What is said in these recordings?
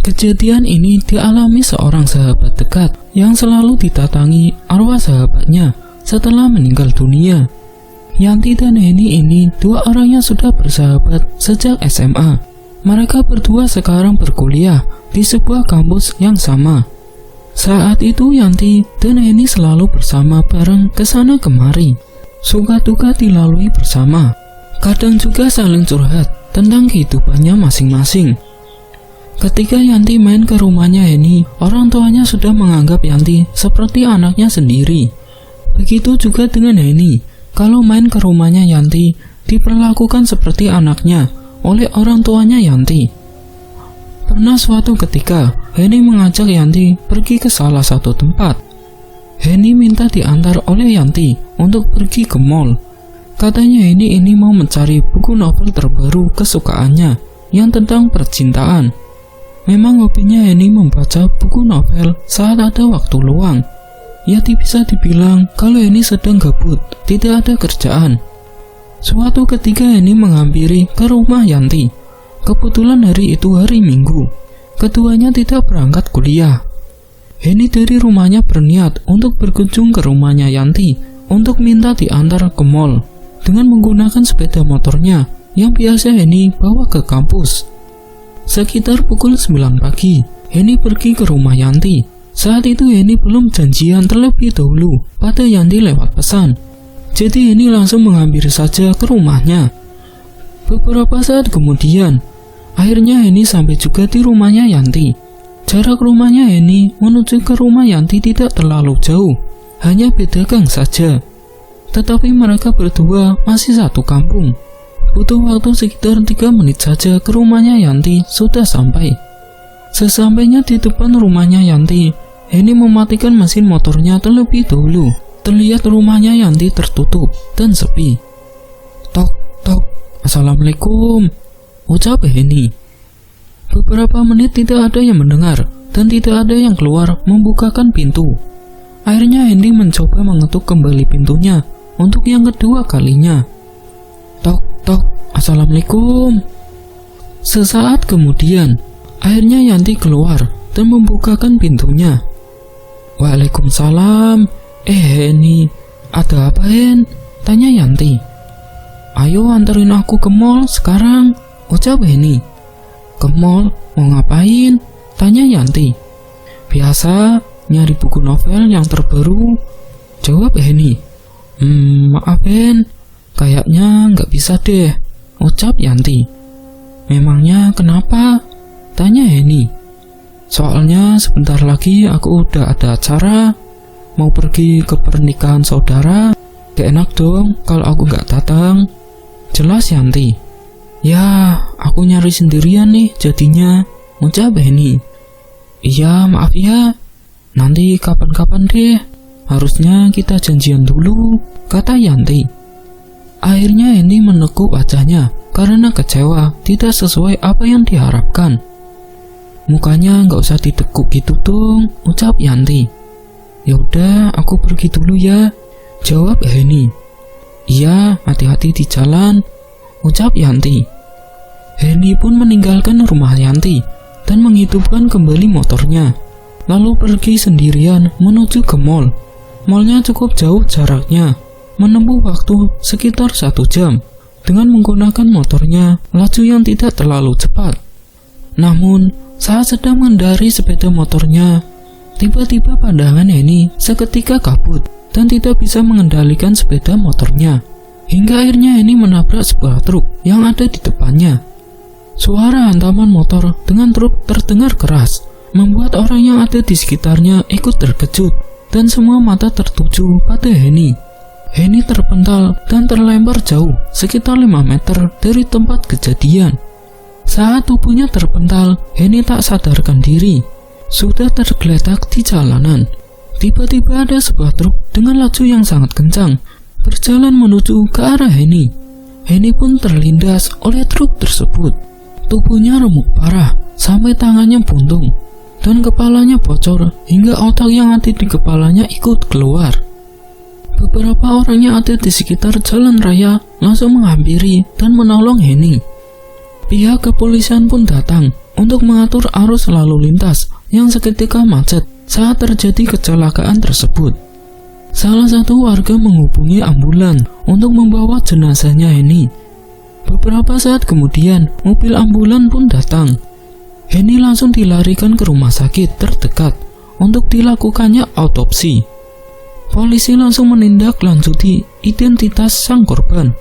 Kejadian ini dialami seorang sahabat dekat yang selalu didatangi arwah sahabatnya setelah meninggal dunia. Yanti dan Henny ini dua orang yang sudah bersahabat sejak SMA. Mereka berdua sekarang berkuliah di sebuah kampus yang sama. Saat itu Yanti dan Henny selalu bersama bareng kesana kemari. Suka duka dilalui bersama. Kadang juga saling curhat tentang kehidupannya masing-masing. Ketika Yanti main ke rumahnya Henny, orang tuanya sudah menganggap Yanti seperti anaknya sendiri. Begitu juga dengan Henny, kalau main ke rumahnya Yanti, diperlakukan seperti anaknya oleh orang tuanya Yanti. Pernah suatu ketika, Henny mengajak Yanti pergi ke salah satu tempat. Henny minta diantar oleh Yanti untuk pergi ke mall. Katanya Henny ini mau mencari buku novel terbaru kesukaannya yang tentang percintaan. Memang hobinya Henny membaca buku novel saat ada waktu luang. Ya bisa dibilang kalau Henny sedang gabut, tidak ada kerjaan. Suatu ketika Henny menghampiri ke rumah Yanti. Kebetulan hari itu hari Minggu. Keduanya tidak berangkat kuliah. Henny dari rumahnya berniat untuk berkunjung ke rumahnya Yanti untuk minta diantar ke mall dengan menggunakan sepeda motornya yang biasa Henny bawa ke kampus. Sekitar pukul 9 pagi, Henny pergi ke rumah Yanti. Saat itu Henny belum janjian terlebih dahulu pada Yanti lewat pesan. Jadi Henny langsung menghampiri saja ke rumahnya. Beberapa saat kemudian, akhirnya Henny sampai juga di rumahnya Yanti. Jarak rumahnya Henny menuju ke rumah Yanti tidak terlalu jauh, hanya beda gang saja. Tetapi mereka berdua masih satu kampung. Butuh waktu sekitar 3 menit saja ke rumahnya Yanti sudah sampai. Sesampainya di depan rumahnya Yanti, Henny mematikan mesin motornya terlebih dahulu. Terlihat rumahnya Yanti tertutup dan sepi. Tok, tok, assalamualaikum, ucap Henny. Beberapa menit tidak ada yang mendengar dan tidak ada yang keluar membukakan pintu. Akhirnya Henny mencoba mengetuk kembali pintunya untuk yang kedua kalinya. Tok, tok, assalamualaikum. Sesaat kemudian, akhirnya Yanti keluar dan membukakan pintunya. Waalaikumsalam. Henny, ada apa Hen? Tanya Yanti. Ayo anterin aku ke mall sekarang, ucap Henny. Ke mall? Mau ngapain? Tanya Yanti. Biasa, nyari buku novel yang terbaru, jawab Henny. Maaf Hen, kayaknya nggak bisa deh, ucap Yanti. Memangnya kenapa? Tanya Henny. Soalnya sebentar lagi aku udah ada acara, mau pergi ke pernikahan saudara. Gak enak dong kalau aku nggak datang, jelas Yanti. Ya, aku nyari sendirian nih jadinya, ucap Henny. Iya, maaf ya, nanti kapan-kapan deh, harusnya kita janjian dulu, kata Yanti. Akhirnya Henny menekuk wajahnya karena kecewa tidak sesuai apa yang diharapkan. Mukanya nggak usah ditekuk gitu dong, ucap Yanti. Yaudah, aku pergi dulu ya, jawab Henny. Iya, hati-hati di jalan, ucap Yanti. Henny pun meninggalkan rumah Yanti dan menghidupkan kembali motornya, lalu pergi sendirian menuju ke mall. Mallnya cukup jauh jaraknya, menempuh waktu sekitar 1 jam dengan menggunakan motornya laju yang tidak terlalu cepat. Namun, saat sedang mengendarai sepeda motornya, tiba-tiba pandangan Henny seketika kabut dan tidak bisa mengendalikan sepeda motornya. Hingga akhirnya Henny menabrak sebuah truk yang ada di depannya. Suara hantaman motor dengan truk terdengar keras, membuat orang yang ada di sekitarnya ikut terkejut dan semua mata tertuju pada Henny. Henny terpental dan terlempar jauh sekitar 5 meter dari tempat kejadian. Saat tubuhnya terpental, Henny tak sadarkan diri, sudah tergeletak di jalanan. Tiba-tiba ada sebuah truk dengan laju yang sangat kencang berjalan menuju ke arah Henny. Henny pun terlindas oleh truk tersebut. Tubuhnya remuk parah sampai tangannya buntung dan kepalanya bocor hingga otak yang ada di kepalanya ikut keluar. Beberapa orang yang ada di sekitar jalan raya langsung menghampiri dan menolong Henny. Pihak kepolisian pun datang untuk mengatur arus lalu lintas yang seketika macet saat terjadi kecelakaan tersebut. Salah satu warga menghubungi ambulan untuk membawa jenazahnya Heni. Beberapa saat kemudian, mobil ambulan pun datang. Heni langsung dilarikan ke rumah sakit terdekat untuk dilakukannya autopsi. Polisi langsung menindaklanjuti identitas sang korban.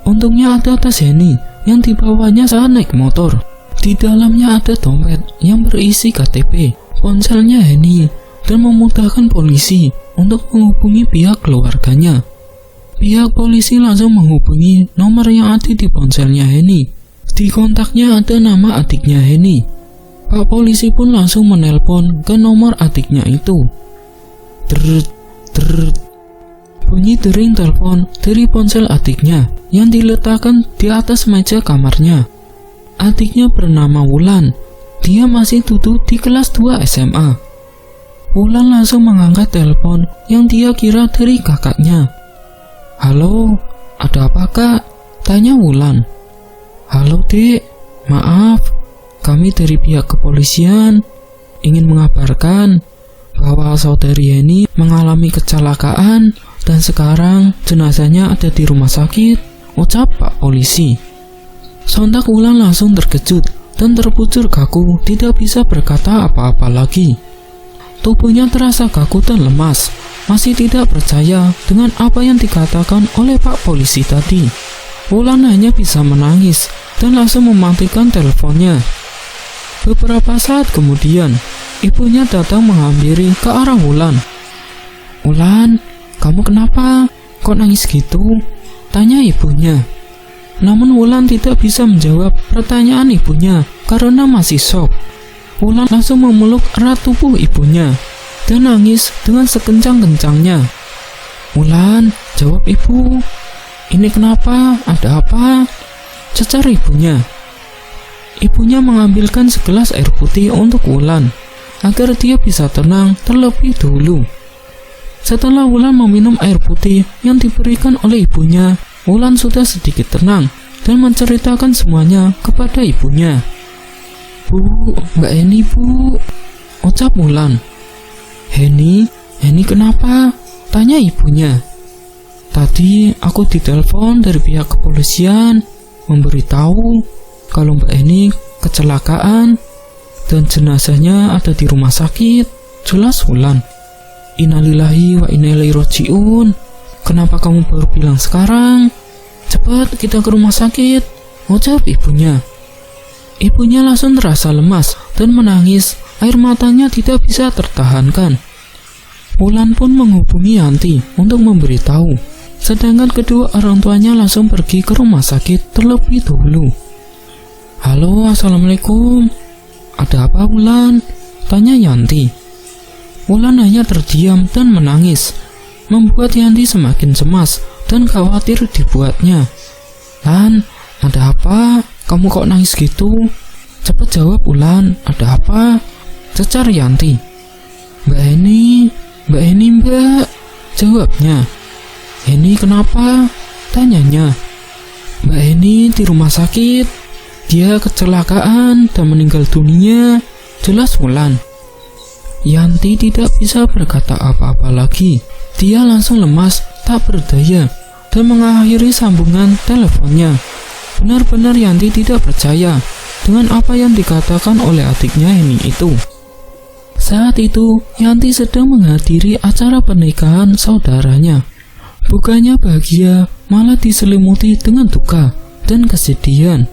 Untungnya ada tas Heni yang dibawanya saat naik motor. Di dalamnya ada dompet yang berisi KTP, ponselnya Heni, dan memudahkan polisi untuk menghubungi pihak keluarganya. Pihak polisi langsung menghubungi nomor yang ada di ponselnya Heni. Di kontaknya ada nama adiknya Heni. Pak polisi pun langsung menelpon ke nomor adiknya itu. Bunyi dering telepon dari ponsel adiknya yang diletakkan di atas meja kamarnya. Adiknya bernama Wulan. Dia masih duduk di kelas 2 SMA. Wulan langsung mengangkat telepon yang dia kira dari kakaknya. "Halo, ada apa kak?" tanya Wulan. "Halo dek, maaf, kami dari pihak kepolisian ingin mengabarkan bahwa saudari Heni mengalami kecelakaan dan sekarang jenazahnya ada di rumah sakit," ucap Pak polisi. Sontak Wulan langsung terkejut dan terpucuk kaku, tidak bisa berkata apa-apa lagi. Tubuhnya terasa kaku dan lemas, masih tidak percaya dengan apa yang dikatakan oleh Pak polisi tadi. Wulan hanya bisa menangis dan langsung mematikan teleponnya. Beberapa saat kemudian, ibunya datang menghampiri ke arah Wulan. "Wulan, kamu kenapa? Kok nangis gitu?" tanya ibunya. Namun Wulan tidak bisa menjawab pertanyaan ibunya karena masih shock. Wulan langsung memeluk erat tubuh ibunya dan nangis dengan sekencang-kencangnya. "Wulan, jawab ibu. Ini kenapa? Ada apa?" cecar ibunya. Ibunya mengambilkan segelas air putih untuk Wulan agar dia bisa tenang terlebih dahulu. Setelah Wulan meminum air putih yang diberikan oleh ibunya, Wulan sudah sedikit tenang dan menceritakan semuanya kepada ibunya. "Bu, Mbak Heni bu," ucap Wulan. Heni kenapa?" tanya ibunya. "Tadi aku ditelepon dari pihak kepolisian memberitahu kalau Mbak Heni kecelakaan dan jenazahnya ada di rumah sakit," jelas Wulan. "Innalillahi wa inna ilaihi rajiun. Kenapa kamu baru bilang sekarang? Cepat kita ke rumah sakit," ucap ibunya. Ibunya langsung terasa lemas dan menangis, air matanya tidak bisa tertahankan. Wulan pun menghubungi Yanti untuk memberitahu, sedangkan kedua orang tuanya langsung pergi ke rumah sakit terlebih dahulu. "Halo, assalamualaikum. Ada apa Wulan?" tanya Yanti. Wulan hanya terdiam dan menangis, membuat Yanti semakin cemas dan khawatir dibuatnya. "Lan, ada apa? Kamu kok nangis gitu? Cepat jawab Wulan, ada apa?" cecar Yanti. Mbak Heni mbak," jawabnya. "Heni kenapa?" tanyanya. "Mbak Heni di rumah sakit. Dia kecelakaan dan meninggal dunia," jelas Wulan. Yanti tidak bisa berkata apa-apa lagi. Dia langsung lemas, tak berdaya, dan mengakhiri sambungan teleponnya. Benar-benar Yanti tidak percaya dengan apa yang dikatakan oleh adiknya Heni itu. Saat itu, Yanti sedang menghadiri acara pernikahan saudaranya. Bukannya bahagia, malah diselimuti dengan duka dan kesedihan.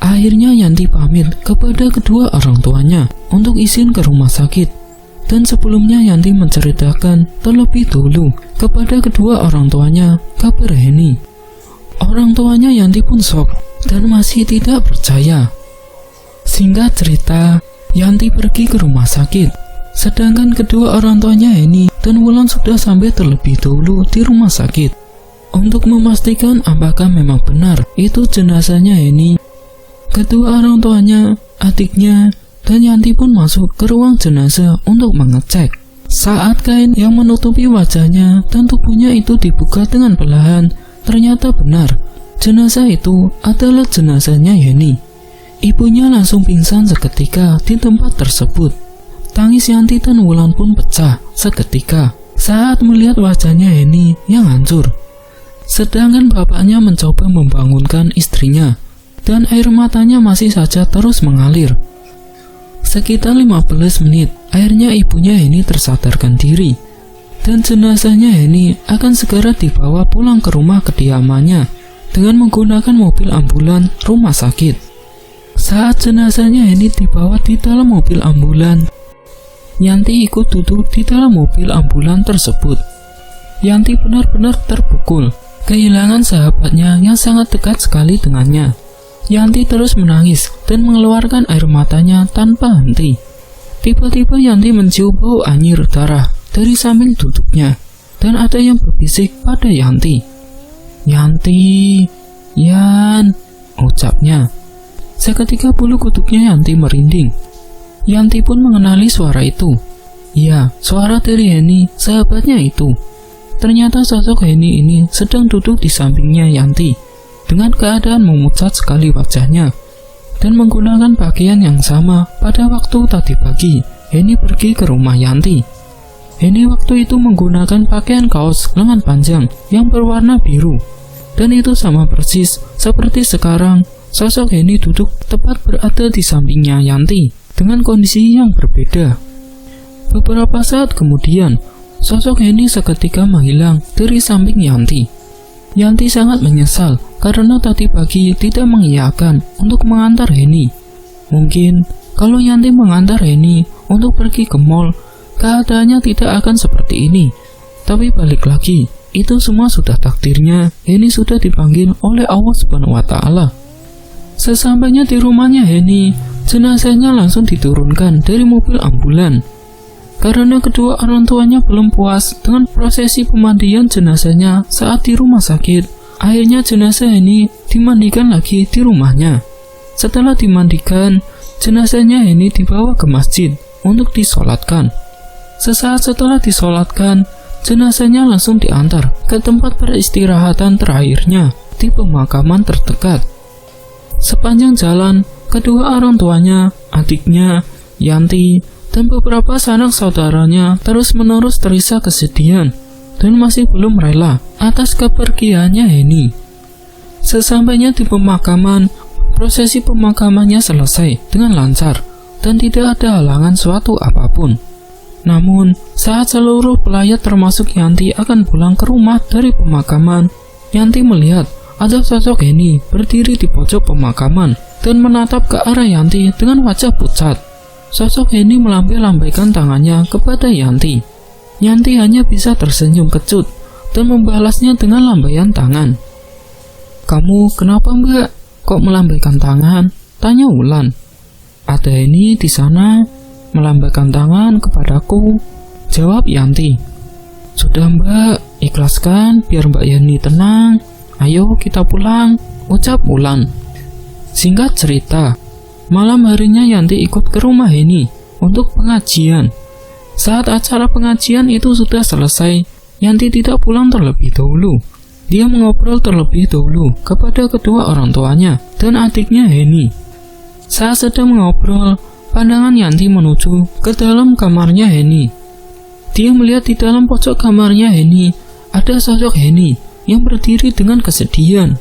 Akhirnya Yanti pamit kepada kedua orang tuanya untuk izin ke rumah sakit. Dan sebelumnya Yanti menceritakan terlebih dulu kepada kedua orang tuanya kabar Heni. Orang tuanya Yanti pun shock dan masih tidak percaya. Singkat cerita, Yanti pergi ke rumah sakit. Sedangkan kedua orang tuanya Heni dan Wulan sudah sampai terlebih dahulu di rumah sakit. Untuk memastikan apakah memang benar itu jenazahnya Heni, kedua orang tuanya, adiknya, dan Yanti pun masuk ke ruang jenazah untuk mengecek. Saat kain yang menutupi wajahnya dan tubuhnya itu dibuka dengan perlahan, ternyata benar, jenazah itu adalah jenazahnya Heni. Ibunya langsung pingsan seketika di tempat tersebut. Tangis Yanti dan Wulan pun pecah seketika saat melihat wajahnya Heni yang hancur. Sedangkan bapaknya mencoba membangunkan istrinya, dan air matanya masih saja terus mengalir. Sekitar 15 menit, akhirnya ibunya Heni tersadarkan diri, dan jenazahnya Heni akan segera dibawa pulang ke rumah kediamannya dengan menggunakan mobil ambulan rumah sakit. Saat jenazahnya Heni dibawa di dalam mobil ambulan, Yanti ikut duduk di dalam mobil ambulan tersebut. Yanti benar-benar terpukul, kehilangan sahabatnya yang sangat dekat sekali dengannya. Yanti terus menangis dan mengeluarkan air matanya tanpa henti. Tiba-tiba Yanti mencium bau anyir darah dari samping duduknya, dan ada yang berbisik pada Yanti. "Yanti, Yan," ucapnya. Seketika bulu kuduknya Yanti merinding. Yanti pun mengenali suara itu. Ya, suara dari Heni, sahabatnya itu. Ternyata sosok Heni ini sedang duduk di sampingnya Yanti, dengan keadaan memucat sekali wajahnya, dan menggunakan pakaian yang sama pada waktu tadi pagi Heni pergi ke rumah Yanti. Heni waktu itu menggunakan pakaian kaos lengan panjang yang berwarna biru, dan itu sama persis seperti sekarang sosok Heni duduk tepat berada di sampingnya Yanti dengan kondisi yang berbeda. Beberapa saat kemudian, sosok Heni seketika menghilang dari samping Yanti. Yanti sangat menyesal karena tadi pagi tidak mengiyakan untuk mengantar Heni. Mungkin kalau Yanti mengantar Heni untuk pergi ke mall, keadaannya tidak akan seperti ini. Tapi balik lagi, itu semua sudah takdirnya. Heni sudah dipanggil oleh Allah Subhanahu wa Ta'ala. Sesampainya di rumahnya Heni, jenazahnya langsung diturunkan dari mobil ambulan. Karena kedua orang tuanya belum puas dengan prosesi pemandian jenazahnya saat di rumah sakit, akhirnya jenazah Heni dimandikan lagi di rumahnya. Setelah dimandikan, jenazahnya Heni dibawa ke masjid untuk disolatkan. Sesaat setelah disolatkan, jenazahnya langsung diantar ke tempat peristirahatan terakhirnya di pemakaman terdekat. Sepanjang jalan, kedua orang tuanya, adiknya, Yanti, dan beberapa sanak saudaranya terus-menerus terisak kesedihan dan masih belum rela atas kepergiannya Heni. Sesampainya di pemakaman, prosesi pemakamannya selesai dengan lancar dan tidak ada halangan suatu apapun. Namun, saat seluruh pelayat termasuk Yanti akan pulang ke rumah dari pemakaman, Yanti melihat ada sosok Heni berdiri di pojok pemakaman dan menatap ke arah Yanti dengan wajah pucat. Sosok Heni melambai-lambaikan tangannya kepada Yanti. Yanti hanya bisa tersenyum kecut dan membalasnya dengan lambaian tangan. "Kamu kenapa, Mbak? Kok melambaikan tangan?" tanya Wulan. "Ada Heni di sana melambaikan tangan kepadaku," jawab Yanti. "Sudah, Mbak, ikhlaskan biar Mbak Heni tenang. Ayo kita pulang," ucap Wulan. Singkat cerita, malam harinya Yanti ikut ke rumah Heni untuk pengajian. Saat acara pengajian itu sudah selesai, Yanti tidak pulang terlebih dahulu. Dia mengobrol terlebih dahulu kepada kedua orang tuanya dan adiknya Heni. Saat sedang mengobrol, pandangan Yanti menuju ke dalam kamarnya Heni. Dia melihat di dalam pojok kamarnya Heni ada sosok Heni yang berdiri dengan kesedihan.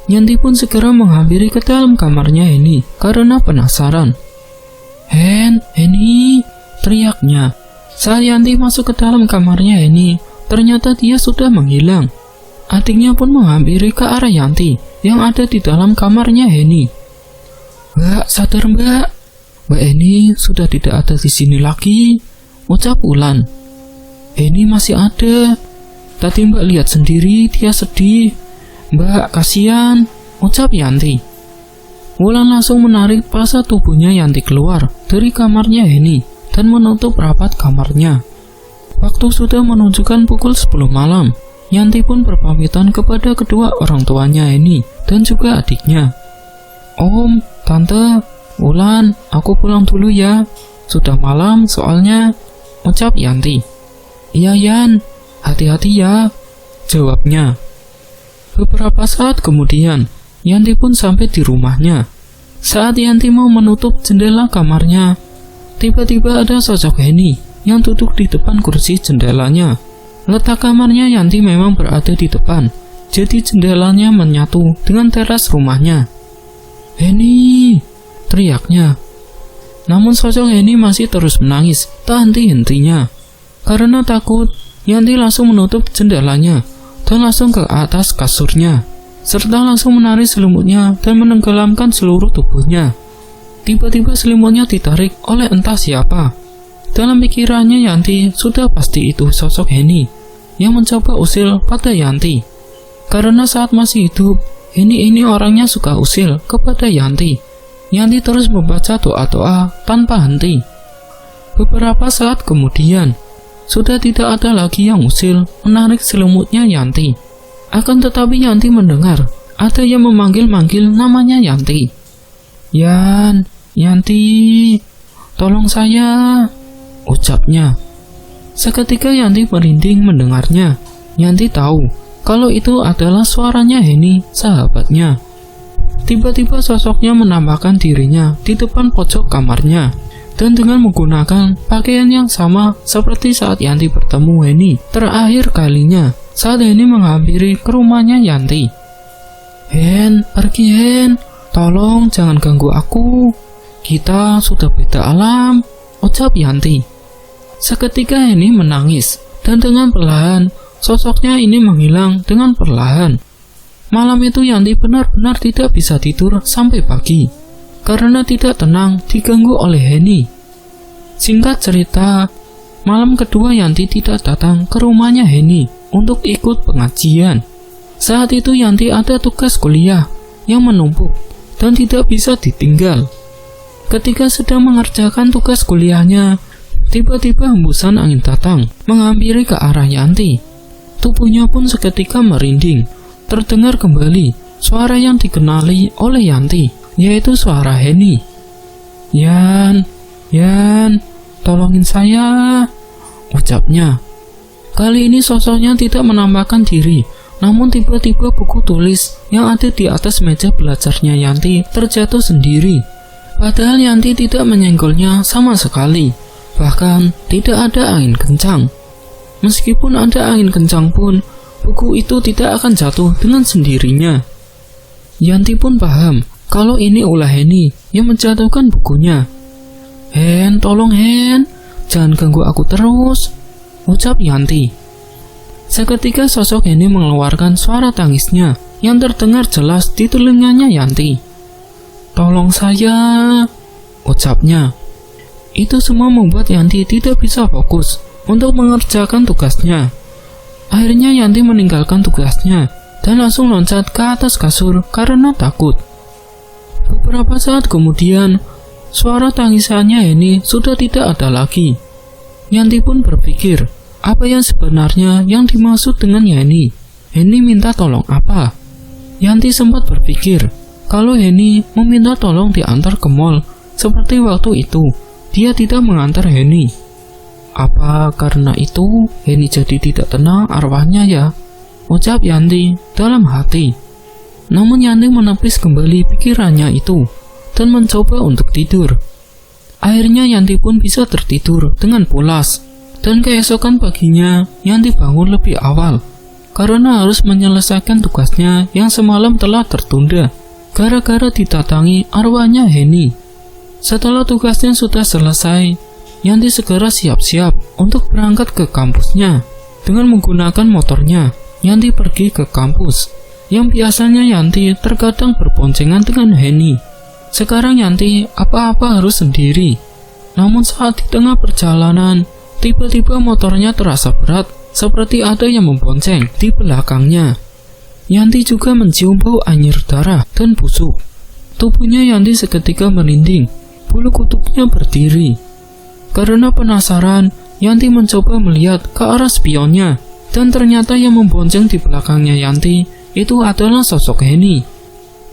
Yanti pun segera menghampiri ke dalam kamarnya Heni karena penasaran. Heni!" teriaknya. Saat Yanti masuk ke dalam kamarnya Heni, ternyata dia sudah menghilang. Adiknya pun menghampiri ke arah Yanti yang ada di dalam kamarnya Heni. "Mbak, sadar Mbak. Mbak Heni sudah tidak ada di sini lagi," ucap Wulan. "Heni masih ada. Tadi Mbak lihat sendiri dia sedih. Mbak, kasihan," ucap Yanti. Wulan langsung menarik paksa tubuhnya Yanti keluar dari kamarnya Heni dan menutup rapat kamarnya. Waktu sudah menunjukkan pukul 10 malam. Yanti pun berpamitan kepada kedua orang tuanya Heni dan juga adiknya. "Om, Tante, Wulan, aku pulang dulu ya. Sudah malam soalnya," ucap Yanti. "Iya Yan, hati-hati ya," jawabnya. Beberapa saat kemudian, Yanti pun sampai di rumahnya. Saat Yanti mau menutup jendela kamarnya, tiba-tiba ada sosok Heni yang duduk di depan kursi jendelanya. Letak kamarnya Yanti memang berada di depan, jadi jendelanya menyatu dengan teras rumahnya. "Heni!" teriaknya. Namun sosok Heni masih terus menangis, tak henti-hentinya. Karena takut, Yanti langsung menutup jendelanya dan langsung ke atas kasurnya, serta langsung menarik selimutnya dan menenggelamkan seluruh tubuhnya. Tiba-tiba selimutnya ditarik oleh entah siapa. Dalam pikirannya Yanti sudah pasti itu sosok Heni yang mencoba usil pada Yanti. Karena saat masih hidup, Heni ini orangnya suka usil kepada Yanti. Yanti terus membaca doa-doa tanpa henti. Beberapa saat kemudian, sudah tidak ada lagi yang usil menarik selimutnya Yanti. Akan tetapi Yanti mendengar ada yang memanggil-manggil namanya Yanti. Yanti, tolong saya," ucapnya. Seketika Yanti merinding mendengarnya. Yanti tahu kalau itu adalah suaranya Heni, sahabatnya. Tiba-tiba sosoknya menampakkan dirinya di depan pojok kamarnya, dan dengan menggunakan pakaian yang sama seperti saat Yanti bertemu Heni terakhir kalinya, saat Heni menghampiri ke rumahnya Yanti. Pergi Hen, tolong jangan ganggu aku, kita sudah beda alam," ucap Yanti. Seketika Heni menangis, dan dengan perlahan sosoknya ini menghilang dengan perlahan. Malam itu Yanti benar-benar tidak bisa tidur sampai pagi, karena tidak tenang diganggu oleh Heni. Singkat cerita, malam kedua Yanti tidak datang ke rumahnya Heni untuk ikut pengajian. Saat itu Yanti ada tugas kuliah yang menumpuk dan tidak bisa ditinggal. Ketika sedang mengerjakan tugas kuliahnya, tiba-tiba hembusan angin datang menghampiri ke arah Yanti. Tubuhnya pun seketika merinding. Terdengar kembali suara yang dikenali oleh Yanti, yaitu suara Heni. Yan, tolongin saya," ucapnya. Kali ini sosoknya tidak menampakkan diri, namun tiba-tiba buku tulis yang ada di atas meja belajarnya Yanti terjatuh sendiri. Padahal Yanti tidak menyenggolnya sama sekali, bahkan tidak ada angin kencang. Meskipun ada angin kencang pun, buku itu tidak akan jatuh dengan sendirinya. Yanti pun paham kalau ini ulah Heni yang menjatuhkan bukunya. Tolong jangan ganggu aku terus," ucap Yanti. Seketika sosok Heni mengeluarkan suara tangisnya yang terdengar jelas di telinganya Yanti. "Tolong saya," ucapnya. Itu semua membuat Yanti tidak bisa fokus untuk mengerjakan tugasnya. Akhirnya Yanti meninggalkan tugasnya dan langsung loncat ke atas kasur karena takut. Beberapa saat kemudian, suara tangisannya Heni sudah tidak ada lagi. Yanti pun berpikir, apa yang sebenarnya yang dimaksud dengan Heni? Heni minta tolong apa? Yanti sempat berpikir kalau Heni meminta tolong diantar ke mall seperti waktu itu dia tidak mengantar Heni. Apa karena itu Heni jadi tidak tenang arwahnya ya? Ucap Yanti dalam hati. Namun Yanti menepis kembali pikirannya itu dan mencoba untuk tidur. Akhirnya Yanti pun bisa tertidur dengan pulas. Dan keesokan paginya Yanti bangun lebih awal karena harus menyelesaikan tugasnya yang semalam telah tertunda gara-gara didatangi arwahnya Heni. Setelah tugasnya sudah selesai, Yanti segera siap-siap untuk berangkat ke kampusnya. Dengan menggunakan motornya, Yanti pergi ke kampus. Yang biasanya Yanti terkadang berboncengan dengan Heni. Sekarang Yanti apa-apa harus sendiri. Namun saat di tengah perjalanan, tiba-tiba motornya terasa berat, seperti ada yang membonceng di belakangnya. Yanti juga mencium bau anyir darah dan busuk. Tubuhnya Yanti seketika merinding, bulu kuduknya berdiri. Karena penasaran, Yanti mencoba melihat ke arah spionnya, dan ternyata yang membonceng di belakangnya Yanti itu adalah sosok Heni.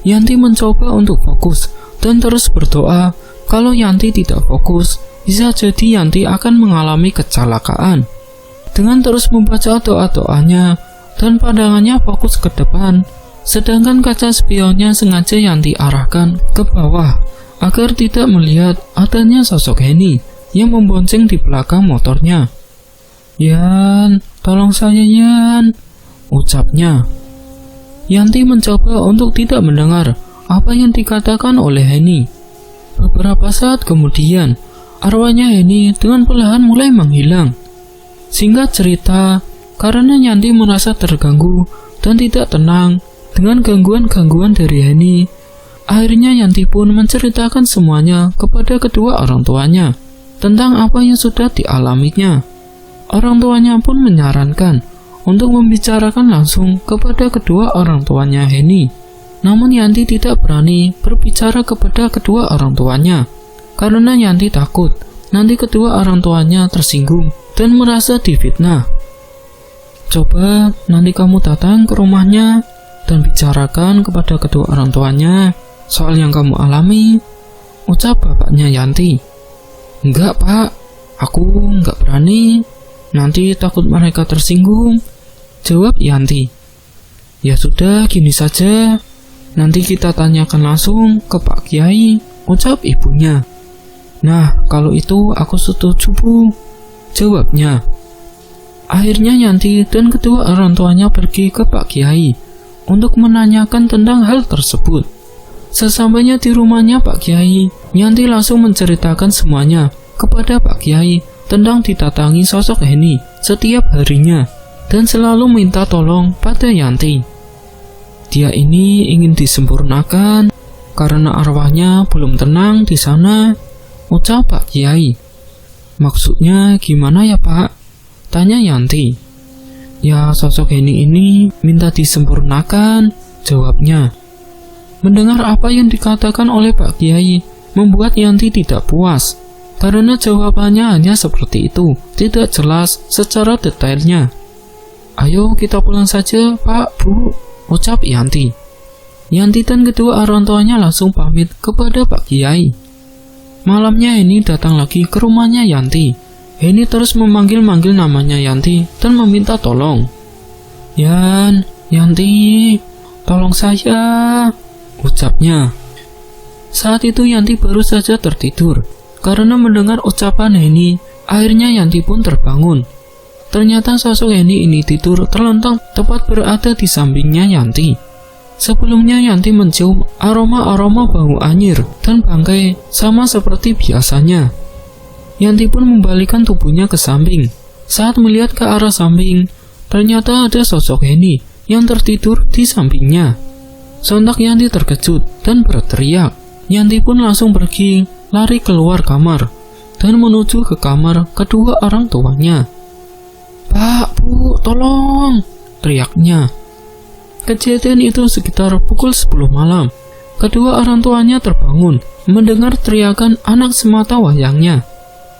Yanti mencoba untuk fokus dan terus berdoa kalau Yanti tidak fokus, bisa jadi Yanti akan mengalami kecelakaan. Dengan terus membaca doa-doanya dan pandangannya fokus ke depan, Sedangkan kaca spionnya sengaja Yanti arahkan ke bawah agar tidak melihat adanya sosok Henny yang membonceng di belakang motornya. "Yan, tolong saya Yan," ucapnya. Yanti mencoba untuk tidak mendengar apa yang dikatakan oleh Henny. Beberapa saat kemudian, arwahnya Henny dengan perlahan mulai menghilang. Singkat cerita, karena Yanti merasa terganggu dan tidak tenang dengan gangguan-gangguan dari Henny, akhirnya Yanti pun menceritakan semuanya kepada kedua orang tuanya tentang apa yang sudah dialaminya. Orang tuanya pun menyarankan untuk membicarakan langsung kepada kedua orang tuanya Henny. Namun Yanti tidak berani berbicara kepada kedua orang tuanya karena Yanti takut nanti kedua orang tuanya tersinggung dan merasa difitnah. "Coba nanti kamu datang ke rumahnya dan bicarakan kepada kedua orang tuanya soal yang kamu alami," ucap bapaknya Yanti. "Enggak Pak, aku enggak berani, nanti takut mereka tersinggung," jawab Yanti. "Ya sudah, gini saja, nanti kita tanyakan langsung ke Pak Kiai," ucap ibunya. "Nah, kalau itu aku setuju Bu," jawabnya. Akhirnya Yanti dan kedua orang tuanya pergi ke Pak Kiai untuk menanyakan tentang hal tersebut. Sesampainya di rumahnya Pak Kiai, Yanti langsung menceritakan semuanya kepada Pak Kiai tentang didatangi sosok Henny setiap harinya dan selalu minta tolong pada Yanti. Dia ini ingin disempurnakan karena arwahnya belum tenang di sana, ucap Pak Kiai. "Maksudnya gimana ya Pak?" tanya Yanti. "Ya, sosok Henny ini minta disempurnakan," jawabnya. Mendengar apa yang dikatakan oleh Pak Kiai membuat Yanti tidak puas karena jawabannya hanya seperti itu, tidak jelas secara detailnya. "Ayo kita pulang saja Pak, Bu," ucap Yanti. Yanti dan kedua orang tuanya langsung pamit kepada Pak Kiai. Malamnya Henny datang lagi ke rumahnya Yanti. Henny terus memanggil-manggil namanya Yanti dan meminta tolong. "Yan, Yanti, tolong saya," ucapnya. Saat itu Yanti baru saja tertidur. Karena mendengar ucapan Henny, akhirnya Yanti pun terbangun. Ternyata sosok Henny ini tidur terlentang tepat berada di sampingnya Yanti. Sebelumnya Yanti mencium aroma-aroma bau anyir dan bangkai sama seperti biasanya. Yanti pun membalikkan tubuhnya ke samping. Saat melihat ke arah samping, ternyata ada sosok Henny yang tertidur di sampingnya. Sontak Yanti terkejut dan berteriak. Yanti pun langsung pergi, lari keluar kamar dan menuju ke kamar kedua orang tuanya. "Pak, Bu, tolong!" teriaknya. Kejadian itu sekitar pukul 10 malam. Kedua orang tuanya terbangun mendengar teriakan anak semata wayangnya.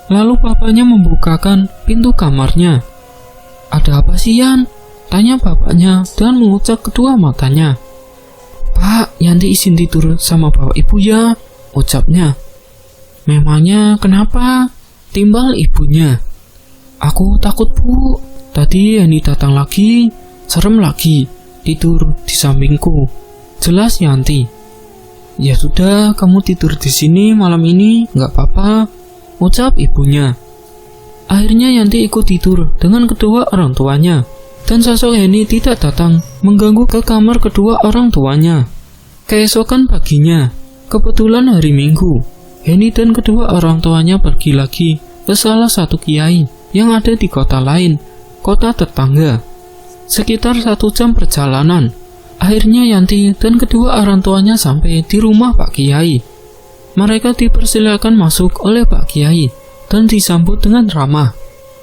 Lalu bapaknya membukakan pintu kamarnya. "Ada apa sih Yan?" tanya bapaknya dan mengucap kedua matanya. "Pak, Yanti izin tidur sama bapak ibu ya," ucapnya. "Memangnya kenapa?" timbal ibunya. "Aku takut Bu, tadi Henny datang lagi, serem lagi, tidur di sampingku," jelas Yanti. "Ya sudah, kamu tidur di sini malam ini, nggak apa-apa," ucap ibunya. Akhirnya Yanti ikut tidur dengan kedua orang tuanya, dan sosok Henny tidak datang mengganggu ke kamar kedua orang tuanya. Keesokan paginya, kebetulan hari Minggu, Henny dan kedua orang tuanya pergi lagi ke salah satu kiai yang ada di kota lain, kota tetangga. Sekitar 1 jam perjalanan, akhirnya Yanti dan kedua orang tuanya sampai di rumah Pak Kiai. Mereka dipersilakan masuk oleh Pak Kiai dan disambut dengan ramah.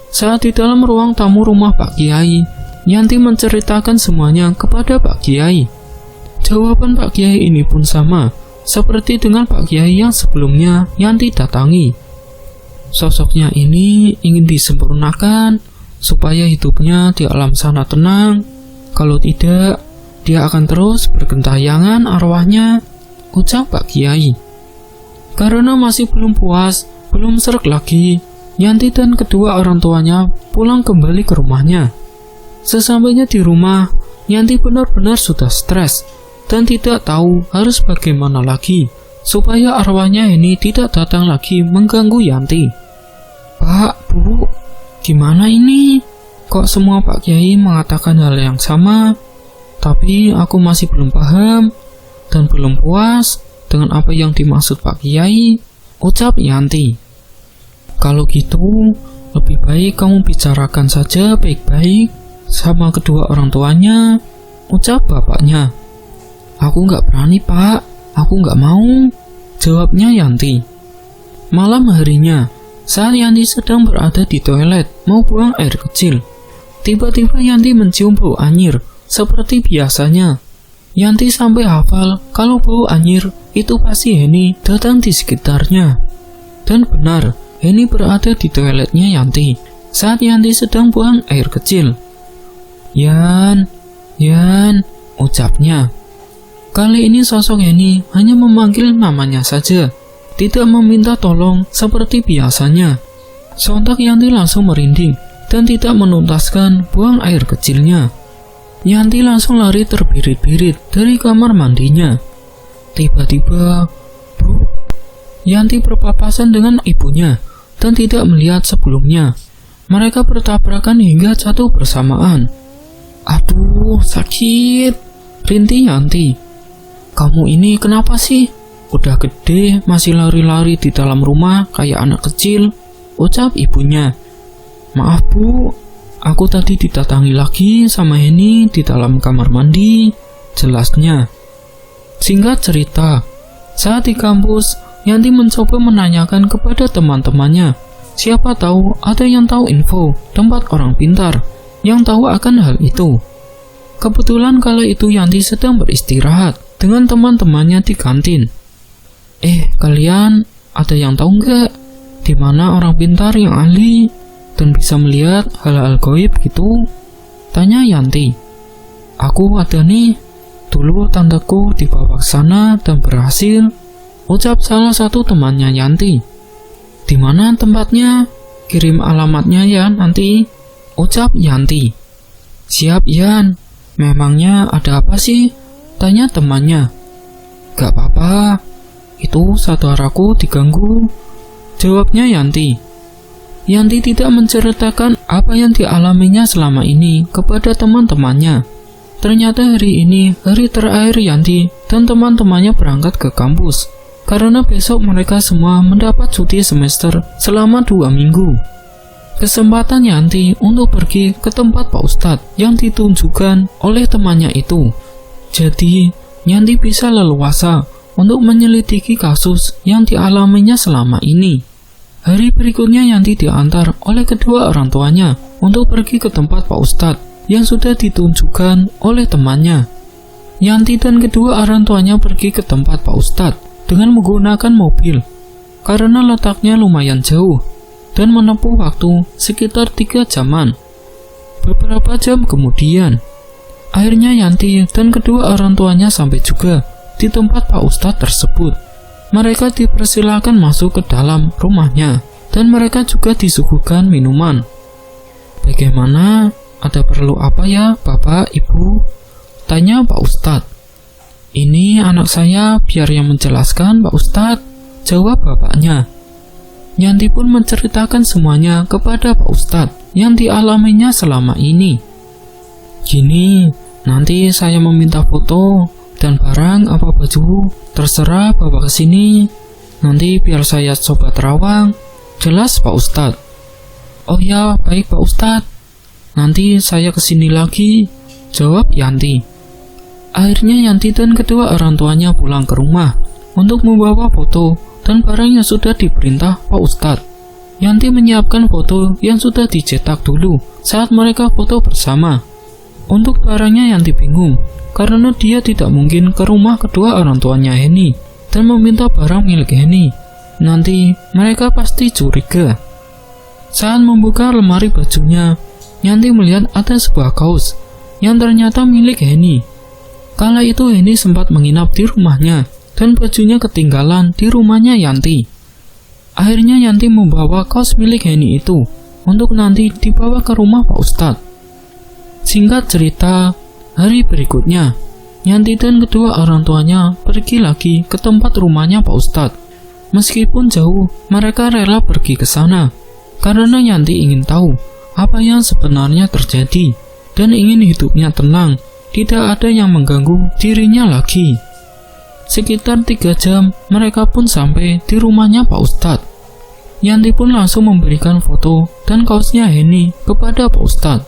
Saat di dalam ruang tamu rumah Pak Kiai, Yanti menceritakan semuanya kepada Pak Kiai. Jawaban Pak Kiai ini pun sama seperti dengan Pak Kiai yang sebelumnya Yanti datangi. Sosoknya ini ingin disempurnakan supaya hidupnya di alam sana tenang. Kalau tidak, dia akan terus bergentayangan arwahnya, ucap Pak Kiai. Karena masih belum puas, belum sreg lagi, Yanti dan kedua orang tuanya pulang kembali ke rumahnya. Sesampainya di rumah, Yanti benar-benar sudah stres dan tidak tahu harus bagaimana lagi supaya arwahnya ini tidak datang lagi mengganggu Yanti. Pak, Bu, gimana ini? Kok semua Pak Kiai mengatakan hal yang sama? Tapi aku masih belum paham dan belum puas dengan apa yang dimaksud Pak Kiai, ucap Yanti. Kalau gitu, lebih baik kamu bicarakan saja baik-baik sama kedua orang tuanya, ucap bapaknya. Aku nggak berani Pak, aku nggak mau, jawabnya Yanti. Malam harinya, saat Yanti sedang berada di toilet mau buang air kecil, tiba-tiba Yanti mencium bau anyir seperti biasanya. Yanti sampai hafal kalau bau anyir itu pasti Heni datang di sekitarnya. Dan benar, Heni berada di toiletnya Yanti saat Yanti sedang buang air kecil. Yan, ucapnya. Kali ini sosok Heni hanya memanggil namanya saja, tidak meminta tolong seperti biasanya. Sontak Yanti langsung merinding dan tidak menuntaskan buang air kecilnya. Yanti langsung lari terbirit-birit dari kamar mandinya. Tiba-tiba, Yanti berpapasan dengan ibunya dan tidak melihat sebelumnya. Mereka bertabrakan hingga jatuh bersamaan. Aduh, sakit, rintih Yanti. Kamu ini kenapa sih? Udah gede masih lari-lari di dalam rumah kayak anak kecil, ucap ibunya. Maaf Bu, aku tadi didatangi lagi sama Heni di dalam kamar mandi, jelasnya. Singkat cerita, saat di kampus, Yanti mencoba menanyakan kepada teman-temannya. Siapa tahu ada yang tahu info tempat orang pintar yang tahu akan hal itu. Kebetulan kala itu Yanti sedang beristirahat dengan teman-temannya di kantin. Kalian ada yang tahu nggak di mana orang pintar yang ahli dan bisa melihat hal-hal gaib gitu? Tanya Yanti. Aku ada nih, dulu tanteku dibawa ke sana dan berhasil, ucap salah satu temannya Yanti. Di mana tempatnya? Kirim alamatnya ya nanti, ucap Yanti. Siap Yan, memangnya ada apa sih? Tanya temannya. Gak apa-apa, itu saudaraku diganggu, jawabnya Yanti. Yanti tidak menceritakan apa yang dialaminya selama ini kepada teman-temannya. Ternyata hari ini hari terakhir Yanti dan teman-temannya berangkat ke kampus, karena besok mereka semua mendapat cuti semester selama 2 minggu. Kesempatan Yanti untuk pergi ke tempat Pak Ustadz yang ditunjukkan oleh temannya itu. Jadi, Yanti bisa leluasa untuk menyelidiki kasus yang dialaminya selama ini. Hari berikutnya Yanti diantar oleh kedua orang tuanya untuk pergi ke tempat Pak Ustadz yang sudah ditunjukkan oleh temannya. Yanti dan kedua orang tuanya pergi ke tempat Pak Ustadz dengan menggunakan mobil karena letaknya lumayan jauh dan menempuh waktu sekitar 3 jaman. Beberapa jam kemudian, akhirnya Yanti dan kedua orang tuanya sampai juga di tempat Pak Ustadz tersebut. Mereka dipersilakan masuk ke dalam rumahnya dan mereka juga disuguhkan minuman. Bagaimana? Ada perlu apa ya Bapak, Ibu? Tanya Pak Ustadz. Ini anak saya biar yang menjelaskan Pak Ustadz, jawab bapaknya. Yanti pun menceritakan semuanya kepada Pak Ustadz yang dialaminya selama ini. Gini, nanti saya meminta foto dan barang apa baju, terserah bawa ke sini. Nanti biar saya coba terawang, jelas Pak Ustadz. Oh ya, baik Pak Ustadz. Nanti saya kesini lagi, jawab Yanti. Akhirnya Yanti dan kedua orang tuanya pulang ke rumah untuk membawa foto dan barang yang sudah diperintah Pak Ustadz. Yanti menyiapkan foto yang sudah dicetak dulu saat mereka foto bersama. Untuk barangnya Yanti bingung karena dia tidak mungkin ke rumah kedua orang tuanya Heni dan meminta barang milik Heni. Nanti mereka pasti curiga. Saat membuka lemari bajunya, Yanti melihat ada sebuah kaos yang ternyata milik Heni. Kala itu Heni sempat menginap di rumahnya dan bajunya ketinggalan di rumahnya Yanti. Akhirnya Yanti membawa kaos milik Heni itu untuk nanti dibawa ke rumah Pak Ustadz. Singkat cerita, Hari berikutnya, Yanti dan kedua orang tuanya pergi lagi ke tempat rumahnya Pak Ustadz. Meskipun jauh, mereka rela pergi ke sana karena Yanti ingin tahu apa yang sebenarnya terjadi dan ingin hidupnya tenang, tidak ada yang mengganggu dirinya lagi. Sekitar 3 jam, mereka pun sampai di rumahnya Pak Ustadz. Yanti pun langsung memberikan foto dan kaosnya Henny kepada Pak Ustadz.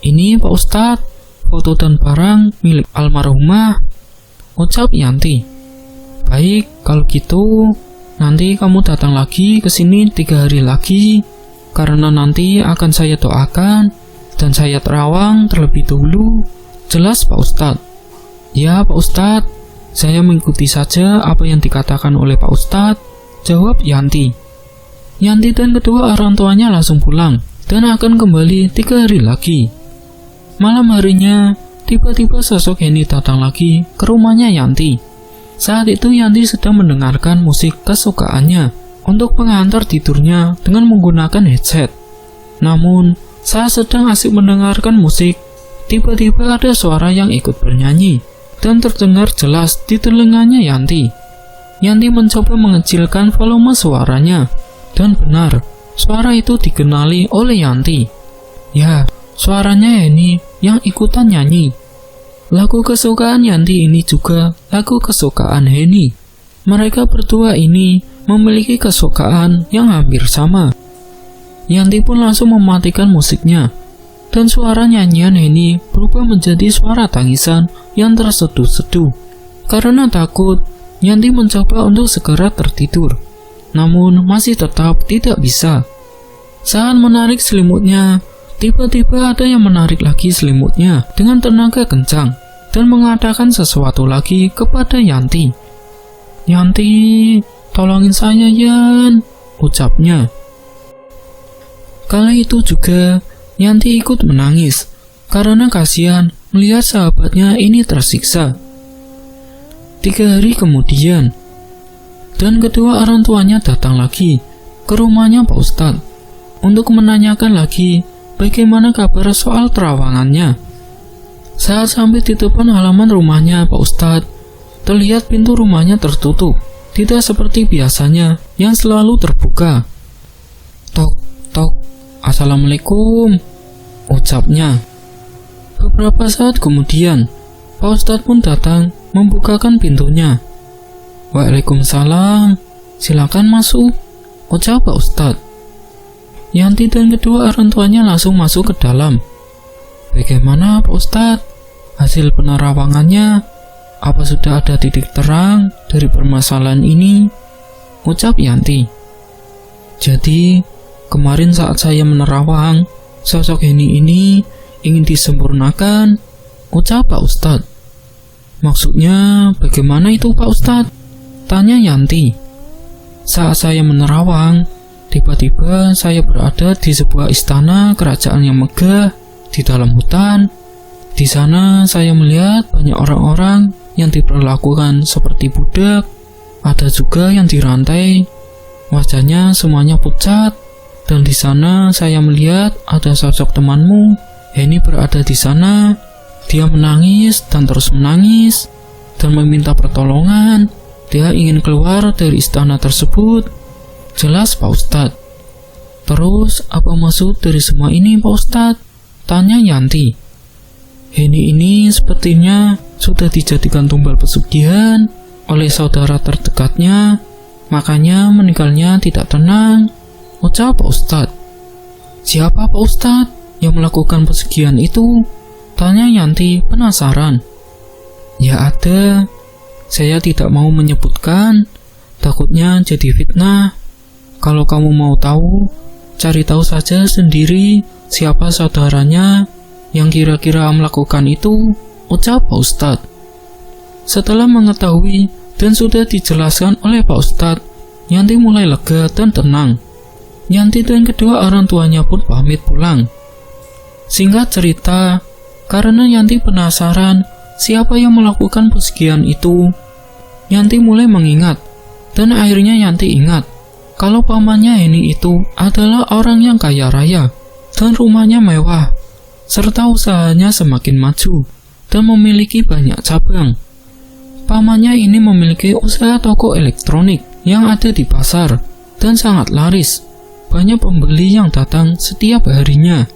Ini Pak Ustadz, foto dan barang milik almarhumah, ucap Yanti. Baik, kalau gitu nanti kamu datang lagi ke sini 3 hari lagi, karena nanti akan saya doakan dan saya terawang terlebih dahulu, jelas Pak Ustadz. Ya Pak Ustadz, saya mengikuti saja apa yang dikatakan oleh Pak Ustadz, jawab Yanti. Yanti dan kedua orang tuanya langsung pulang dan akan kembali 3 hari lagi. Malam harinya, tiba-tiba sosok Henny datang lagi ke rumahnya Yanti. Saat itu Yanti sedang mendengarkan musik kesukaannya untuk pengantar tidurnya dengan menggunakan headset. Namun, saat sedang asik mendengarkan musik, tiba-tiba ada suara yang ikut bernyanyi dan terdengar jelas di telinganya Yanti. Yanti mencoba mengecilkan volume suaranya, dan benar, suara itu dikenali oleh Yanti. Ya, suaranya Henny yang ikutan nyanyi. Lagu kesukaan Yanti ini juga lagu kesukaan Henny. Mereka berdua ini memiliki kesukaan yang hampir sama. Yanti pun langsung mematikan musiknya, dan suara nyanyian Henny berubah menjadi suara tangisan yang terseduh-seduh. Karena takut, Yanti mencoba untuk segera tertidur, namun masih tetap tidak bisa. Saat menarik selimutnya, tiba-tiba ada yang menarik lagi selimutnya dengan tenaga kencang dan mengatakan sesuatu lagi kepada Yanti. Yanti, tolongin saya Yan, ucapnya. Kala itu juga, Yanti ikut menangis karena kasihan melihat sahabatnya ini tersiksa. 3 hari kemudian, dan kedua orang tuanya datang lagi ke rumahnya Pak Ustadz untuk menanyakan lagi bagaimana kabar soal terawangannya. Saat sampai di depan halaman rumahnya Pak Ustadz, terlihat pintu rumahnya tertutup, tidak seperti biasanya yang selalu terbuka. Tok, tok, assalamualaikum, ucapnya. Beberapa saat kemudian, Pak Ustadz pun datang membukakan pintunya. Waalaikumsalam, silakan masuk, ucap Pak Ustadz. Yanti dan kedua orang tuanya langsung masuk ke dalam. Bagaimana Pak Ustadz? Hasil penerawangannya? Apa sudah ada titik terang dari permasalahan ini? Ucap Yanti. Jadi, kemarin saat saya menerawang, sosok Henny ini ingin disempurnakan, ucap Pak Ustadz. Maksudnya bagaimana itu Pak Ustadz? Tanya Yanti. Saat saya menerawang, tiba-tiba saya berada di sebuah istana kerajaan yang megah di dalam hutan. Di sana saya melihat banyak orang-orang yang diperlakukan seperti budak, ada juga yang dirantai. Wajahnya semuanya pucat, dan di sana saya melihat ada sosok temanmu, Henny berada di sana. Dia menangis dan terus menangis dan meminta pertolongan. Dia ingin keluar dari istana tersebut, jelas Pak Ustadz. Terus apa maksud dari semua ini Pak Ustadz? Tanya Yanti. Henny ini sepertinya sudah dijadikan tumbal pesugihan oleh saudara terdekatnya, makanya meninggalnya tidak tenang, ucap Pak Ustadz. Siapa Pak Ustadz yang melakukan pesugihan itu? Tanya Yanti penasaran. Ya ada, saya tidak mau menyebutkan, takutnya jadi fitnah. Kalau kamu mau tahu, cari tahu saja sendiri siapa saudaranya yang kira-kira melakukan itu, ucap Pak Ustadz. Setelah mengetahui dan sudah dijelaskan oleh Pak Ustadz, Yanti mulai lega dan tenang. Yanti dan kedua orang tuanya pun pamit pulang. Singkat cerita, karena Yanti penasaran siapa yang melakukan pesugihan itu, Yanti mulai mengingat, dan akhirnya Yanti ingat kalau pamannya Henny itu adalah orang yang kaya raya dan rumahnya mewah, serta usahanya semakin maju. dan memiliki banyak cabang. Pamannya ini memiliki usaha toko elektronik yang ada di pasar dan sangat laris. Banyak pembeli yang datang setiap harinya.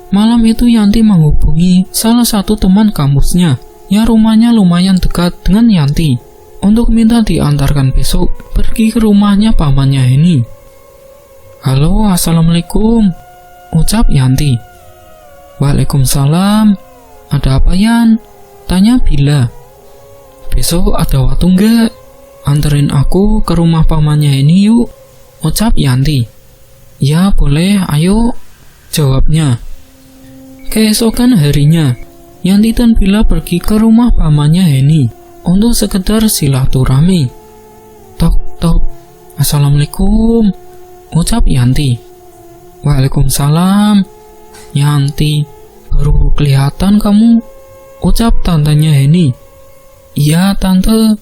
Malam itu Yanti menghubungi salah satu teman kampusnya yang rumahnya lumayan dekat dengan Yanti untuk minta diantarkan besok pergi ke rumahnya pamannya Heni. "Halo, assalamualaikum," ucap Yanti. "Waalaikumsalam. Ada apa, Yan?" tanya Bila. "Besok ada waktu enggak? Anterin aku ke rumah pamannya Heni yuk," ucap Yanti. "Ya boleh, ayo," jawabnya. Keesokan harinya, Yanti dan Bila pergi ke rumah pamannya Heni untuk sekedar silaturahmi. "Tok, tok, assalamualaikum," ucap Yanti. "Waalaikumsalam." "Yanti, baru kelihatan kamu," ucap tantenya Heni. "Iya tante,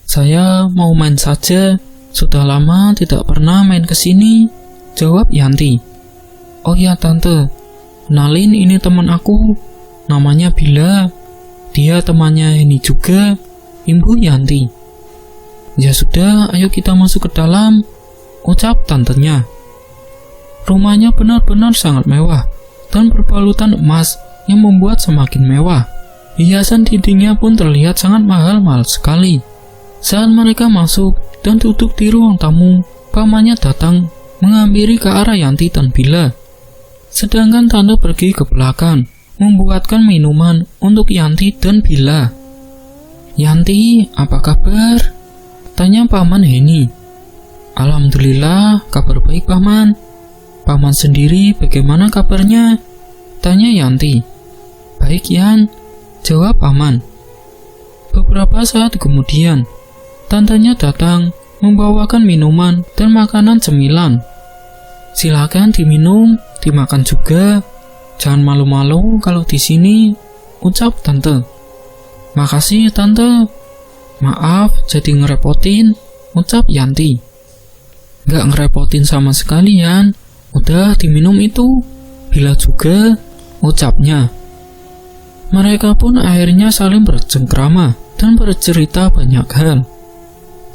saya mau main saja, sudah lama tidak pernah main ke sini," jawab Yanti. "Oh ya tante, kenalin ini teman aku, namanya Bila. Dia temannya Heni juga," imbuh Yanti. "Ya sudah, ayo kita masuk ke dalam," ucap tantenya. Rumahnya benar-benar sangat mewah dan berbalutan emas yang membuat semakin mewah. Hiasan dindingnya pun terlihat sangat mahal-mahal sekali. Saat mereka masuk dan duduk di ruang tamu, pamannya datang menghampiri ke arah Yanti dan Bila. Sedangkan tante pergi ke belakang, membuatkan minuman untuk Yanti dan Bila. "Yanti, apa kabar?" tanya paman Heni. "Alhamdulillah, kabar baik paman. Paman sendiri bagaimana kabarnya?" tanya Yanti. "Baik Yan," jawab paman. Beberapa saat kemudian, tantenya datang membawakan minuman dan makanan cemilan. "Silakan diminum, dimakan juga. Jangan malu-malu kalau di sini," ucap tante. "Makasih tante. Maaf jadi ngerepotin," ucap Yanti. "Gak ngerepotin sama sekali Yan. Udah diminum itu. Bila juga," ucapnya. Mereka pun akhirnya saling bercengkrama dan bercerita banyak hal.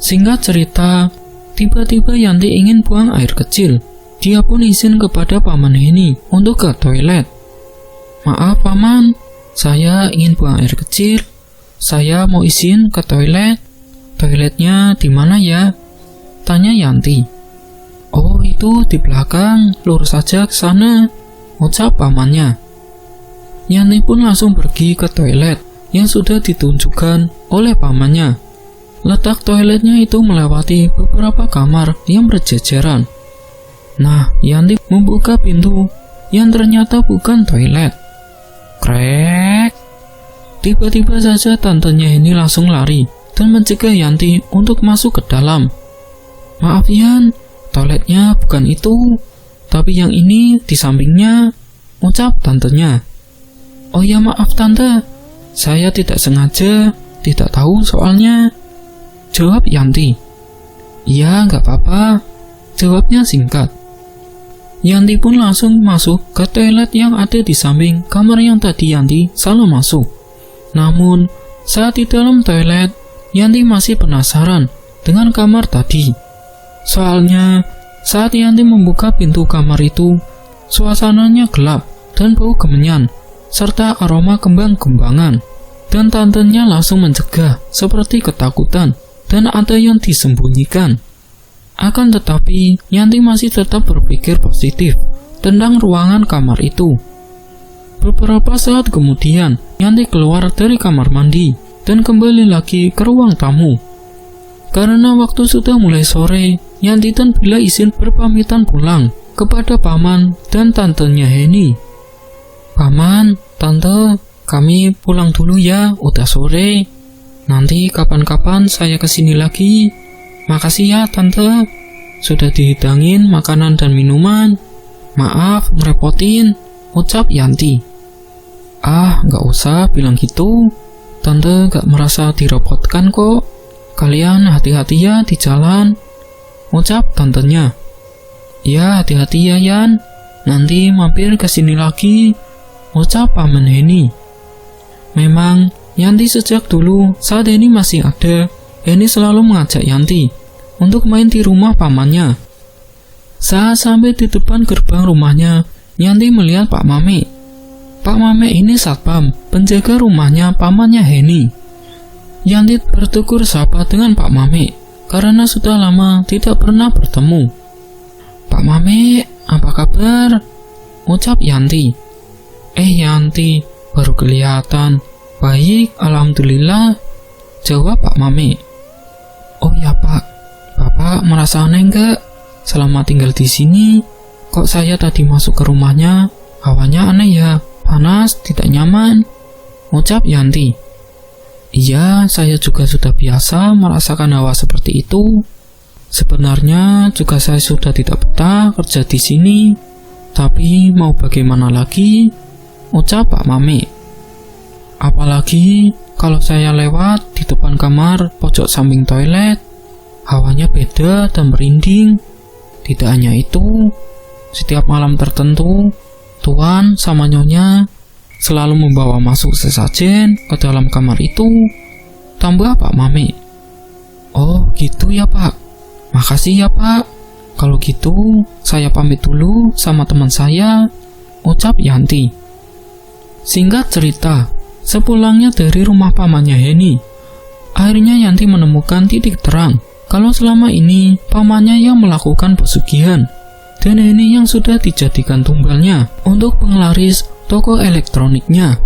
Singkat cerita, tiba-tiba Yanti ingin buang air kecil. Dia pun izin kepada paman Heni untuk ke toilet. "Maaf paman, saya ingin buang air kecil. Saya mau izin ke toilet. Toiletnya di mana ya?" tanya Yanti. "Oh itu di belakang, lurus saja ke sana," ucap pamannya. Yanti pun langsung pergi ke toilet yang sudah ditunjukkan oleh pamannya. Letak toiletnya itu melewati beberapa kamar yang berjejeran. Nah, Yanti membuka pintu yang ternyata bukan toilet. Krek. Tiba-tiba saja tantenya ini langsung lari dan mencegah Yanti untuk masuk ke dalam. "Maaf Yan, toiletnya bukan itu, tapi yang ini di sampingnya," ucap tantenya. "Oh ya maaf tante, saya tidak sengaja, tidak tahu soalnya," jawab Yanti. "Iya gak apa-apa," jawabnya singkat. Yanti pun langsung masuk ke toilet yang ada di samping kamar yang tadi Yanti salah masuk. Namun saat di dalam toilet, Yanti masih penasaran dengan kamar tadi. Soalnya saat Yanti membuka pintu kamar itu, suasananya gelap dan bau kemenyan serta aroma kembang-kembangan, dan tantenya langsung mencegah seperti ketakutan dan ada yang disembunyikan. Akan tetapi, Yanti masih tetap berpikir positif tentang ruangan kamar itu. Beberapa saat kemudian, Yanti keluar dari kamar mandi dan kembali lagi ke ruang tamu. Karena waktu sudah mulai sore, Yanti dan Bila izin berpamitan pulang kepada paman dan tantenya Heni. "Paman, tante, kami pulang dulu ya, udah sore. Nanti kapan-kapan saya kesini lagi. Makasih ya tante, sudah dihidangin makanan dan minuman. Maaf ngerepotin," ucap Yanti. "Ah, gak usah bilang gitu. Tante gak merasa direpotkan kok. Kalian hati-hati ya di jalan," ucap tantenya. "Ya, hati-hati ya Yan. Nanti mampir kesini lagi," ucap paman Heni. Memang, Yanti sejak dulu saat Heni masih ada, Heni selalu mengajak Yanti untuk main di rumah pamannya. Saat sampai di depan gerbang rumahnya, Yanti melihat Pak Mame. Pak Mame ini satpam, penjaga rumahnya pamannya Heni. Yanti bertegur sapa dengan Pak Mame karena sudah lama tidak pernah bertemu. "Pak Mame, apa kabar?" ucap Yanti. Yanti, baru kelihatan." "Baik, alhamdulillah," jawab Pak Mame. "Oh ya Pak, Bapak merasa aneh enggak selama tinggal di sini? Kok saya tadi masuk ke rumahnya, hawanya aneh ya, panas, tidak nyaman," ucap Yanti. "Iya, saya juga sudah biasa merasakan hawa seperti itu. Sebenarnya juga saya sudah tidak betah kerja di sini, tapi mau bagaimana lagi," ucap Pak Mame. "Apalagi kalau saya lewat di depan kamar pojok samping toilet, hawanya beda dan merinding. Tidak hanya itu, setiap malam tertentu, Tuan sama Nyonya selalu membawa masuk sesajen ke dalam kamar itu," tambah Pak Mame. "Oh gitu ya Pak, makasih ya Pak. Kalau gitu saya pamit dulu sama teman saya," ucap Yanti. Singkat cerita, sepulangnya dari rumah pamannya Heni, akhirnya Yanti menemukan titik terang kalau selama ini pamannya yang melakukan pesugihan dan Heni yang sudah dijadikan tumbalnya untuk penglaris toko elektroniknya.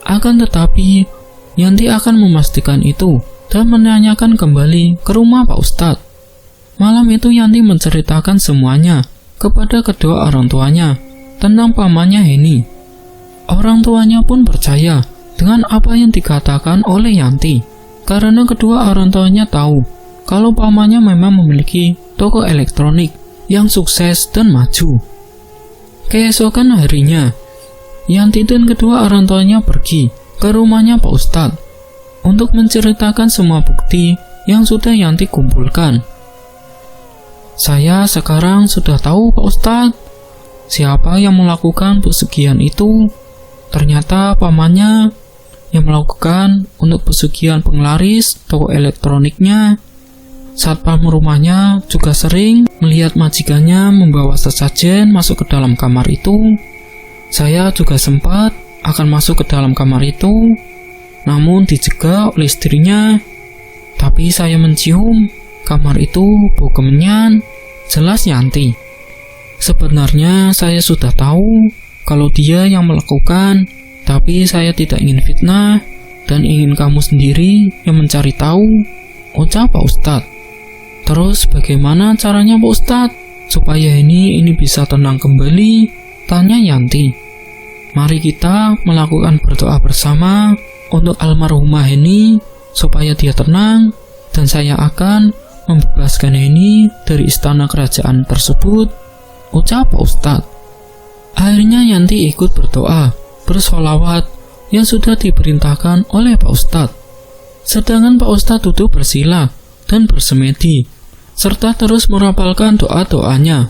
Akan tetapi, Yanti akan memastikan itu dan menanyakan kembali ke rumah Pak Ustadz. Malam itu Yanti menceritakan semuanya kepada kedua orang tuanya tentang pamannya Heni. Orang tuanya pun percaya dengan apa yang dikatakan oleh Yanti, karena kedua orang tuanya tahu kalau pamannya memang memiliki toko elektronik yang sukses dan maju. Keesokan harinya, Yanti dan kedua orang tuanya pergi ke rumahnya Pak Ustadz untuk menceritakan semua bukti yang sudah Yanti kumpulkan. "Saya sekarang sudah tahu Pak Ustadz, siapa yang melakukan pesugihan itu. Ternyata pamannya yang melakukan untuk pesugihan penglaris toko elektroniknya. Satpam rumahnya juga sering melihat majikannya membawa sesajen masuk ke dalam kamar itu. Saya juga sempat akan masuk ke dalam kamar itu, namun dicegah oleh istrinya. Tapi saya mencium kamar itu bau kemenyan," jelas Yanti. "Sebenarnya saya sudah tahu kalau dia yang melakukan, tapi saya tidak ingin fitnah dan ingin kamu sendiri yang mencari tahu," ucap Pak Ustadz. "Terus bagaimana caranya Pak Ustadz supaya ini bisa tenang kembali?" tanya Yanti. "Mari kita melakukan berdoa bersama untuk almarhumah Heni supaya dia tenang, dan saya akan membebaskan Heni dari istana kerajaan tersebut," ucap Pak Ustadz. Akhirnya Yanti ikut berdoa, bersolawat yang sudah diperintahkan oleh Pak Ustadz. Sedangkan Pak Ustadz duduk bersila dan bersemedi, serta terus merapalkan doa-doanya.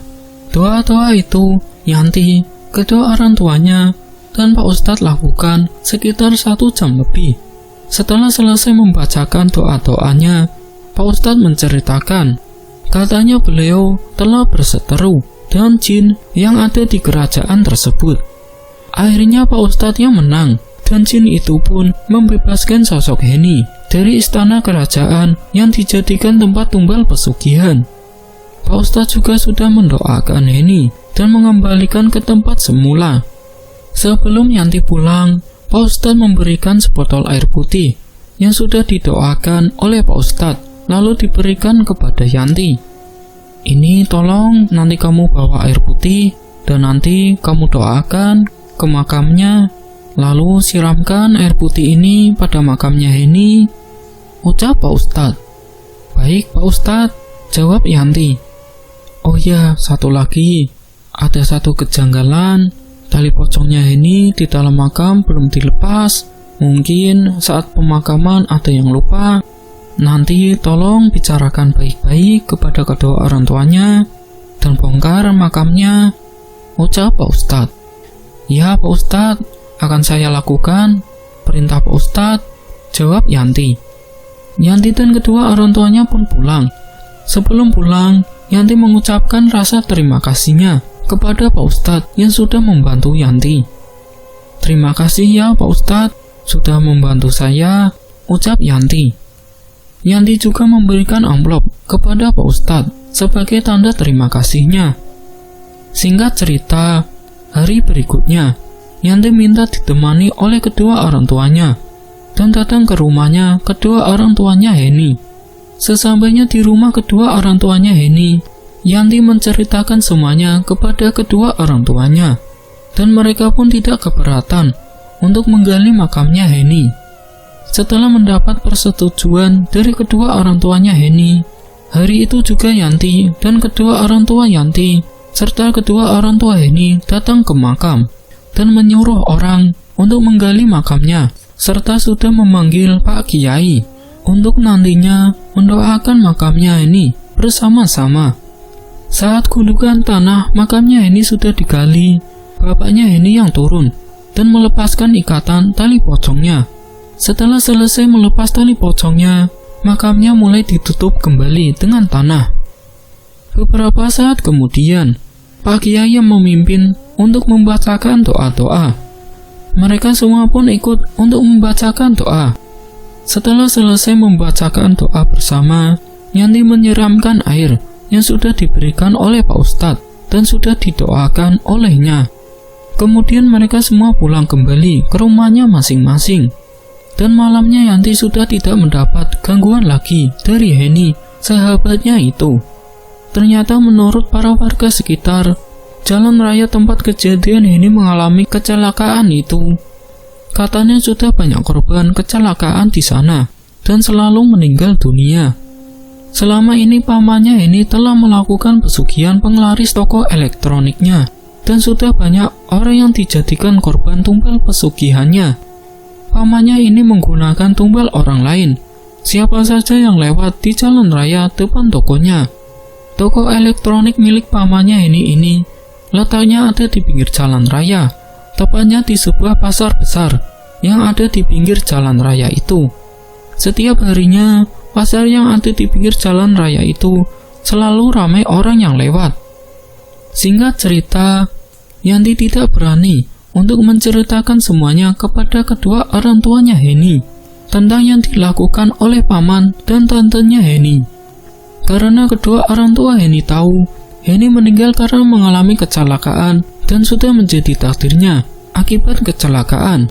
Doa-doa itu Yanti, kedua orang tuanya, dan Pak Ustadz lakukan sekitar 1 jam lebih. Setelah selesai membacakan doa-doanya, Pak Ustadz menceritakan, katanya beliau telah berseteru dengan jin yang ada di kerajaan tersebut. Akhirnya Pak Ustadz yang menang, dan jin itu pun membebaskan sosok Heni dari istana kerajaan yang dijadikan tempat tumbal pesugihan. Pak Ustadz juga sudah mendoakan Heni dan mengembalikan ke tempat semula. Sebelum Yanti pulang, Pak Ustadz memberikan sebotol air putih yang sudah didoakan oleh Pak Ustadz, lalu diberikan kepada Yanti. "Ini tolong nanti kamu bawa air putih dan nanti kamu doakan ke makamnya, lalu siramkan air putih ini pada makamnya Heni," ucap Pak Ustadz. "Baik Pak Ustadz," jawab Yanti. "Oh ya, satu lagi, ada satu kejanggalan. Tali pocongnya Heni di dalam makam belum dilepas. Mungkin saat pemakaman ada yang lupa. Nanti tolong bicarakan baik-baik kepada kedua orang tuanya dan bongkar makamnya," ucap Pak Ustadz. "Ya Pak Ustadz, akan saya lakukan," perintah Pak Ustadz, jawab Yanti. Yanti dan kedua orang tuanya pun pulang. Sebelum pulang, Yanti mengucapkan rasa terima kasihnya kepada Pak Ustadz yang sudah membantu Yanti. Terima kasih ya Pak Ustadz, sudah membantu saya, ucap Yanti. Yanti juga memberikan amplop kepada Pak Ustadz sebagai tanda terima kasihnya. Singkat cerita, hari berikutnya, Yanti minta ditemani oleh kedua orang tuanya dan datang ke rumahnya kedua orang tuanya Heni. Sesampainya di rumah kedua orang tuanya Heni, Yanti menceritakan semuanya kepada kedua orang tuanya, dan mereka pun tidak keberatan untuk menggali makamnya Heni. Setelah mendapat persetujuan dari kedua orang tuanya Heni, hari itu juga Yanti dan kedua orang tua Yanti serta kedua orang tua Heni datang ke makam dan menyuruh orang untuk menggali makamnya, serta sudah memanggil Pak Kiai untuk nantinya mendoakan makamnya Heni bersama-sama. Saat gundukan tanah makamnya Heni sudah digali, bapaknya Heni yang turun dan melepaskan ikatan tali pocongnya. Setelah selesai melepas tali pocongnya, makamnya mulai ditutup kembali dengan tanah. Beberapa saat kemudian, Pak Kiai yang memimpin untuk membacakan doa-doa. Mereka semua pun ikut untuk membacakan doa. Setelah selesai membacakan doa bersama, Yanti menyiramkan air yang sudah diberikan oleh Pak Ustadz dan sudah didoakan olehnya. Kemudian mereka semua pulang kembali ke rumahnya masing-masing. Dan malamnya Yanti sudah tidak mendapat gangguan lagi dari Heni, sahabatnya itu. Ternyata menurut para warga sekitar, jalan raya tempat kejadian Heni mengalami kecelakaan itu, katanya sudah banyak korban kecelakaan di sana dan selalu meninggal dunia. Selama ini pamannya Heni telah melakukan pesugihan penglaris toko elektroniknya, dan sudah banyak orang yang dijadikan korban tumbal pesugihannya. Pamannya ini menggunakan tumbal orang lain, siapa saja yang lewat di jalan raya depan tokonya. Toko elektronik milik pamannya ini letaknya ada di pinggir jalan raya, tepatnya di sebuah pasar besar yang ada di pinggir jalan raya itu. Setiap harinya, pasar yang ada di pinggir jalan raya itu selalu ramai orang yang lewat. Singkat cerita, Yanti tidak berani untuk menceritakan semuanya kepada kedua orang tuanya Heni tentang yang dilakukan oleh paman dan tantenya Heni. Karena kedua orang tua Heni tahu Heni meninggal karena mengalami kecelakaan dan sudah menjadi takdirnya akibat kecelakaan.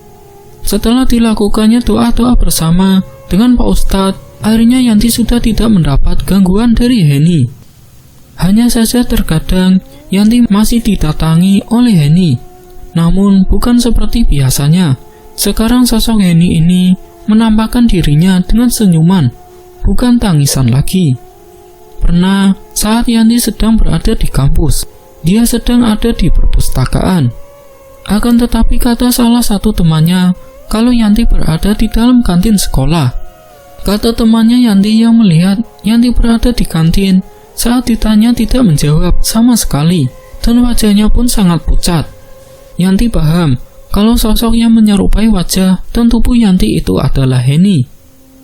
Setelah dilakukannya doa-doa bersama dengan Pak Ustadz, akhirnya Yanti sudah tidak mendapat gangguan dari Heni. Hanya saja terkadang Yanti masih didatangi oleh Heni, namun bukan seperti biasanya. Sekarang sosok Heni ini menampakkan dirinya dengan senyuman, bukan tangisan lagi. Pernah saat Yanti sedang berada di kampus, dia sedang ada di perpustakaan. Akan tetapi kata salah satu temannya kalau Yanti berada di dalam kantin sekolah. Kata temannya Yanti yang melihat Yanti berada di kantin, saat ditanya tidak menjawab sama sekali, dan wajahnya pun sangat pucat. Yanti paham kalau sosok yang menyerupai wajah dan tubuh Yanti itu adalah Heni.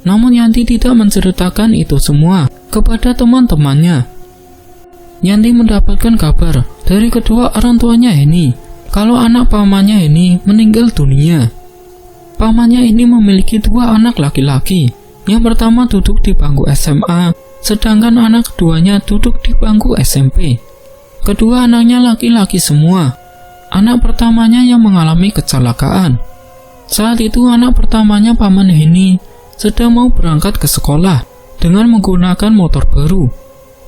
Namun Yanti tidak menceritakan itu semua kepada teman-temannya. Yanti mendapatkan kabar dari kedua orang tuanya Heni kalau anak pamannya Heni meninggal dunia. Pamannya ini memiliki dua anak laki-laki. Yang pertama duduk di bangku SMA, sedangkan anak keduanya duduk di bangku SMP. Kedua anaknya laki-laki semua. Anak pertamanya yang mengalami kecelakaan. Saat itu anak pertamanya paman Heni sedang mau berangkat ke sekolah dengan menggunakan motor baru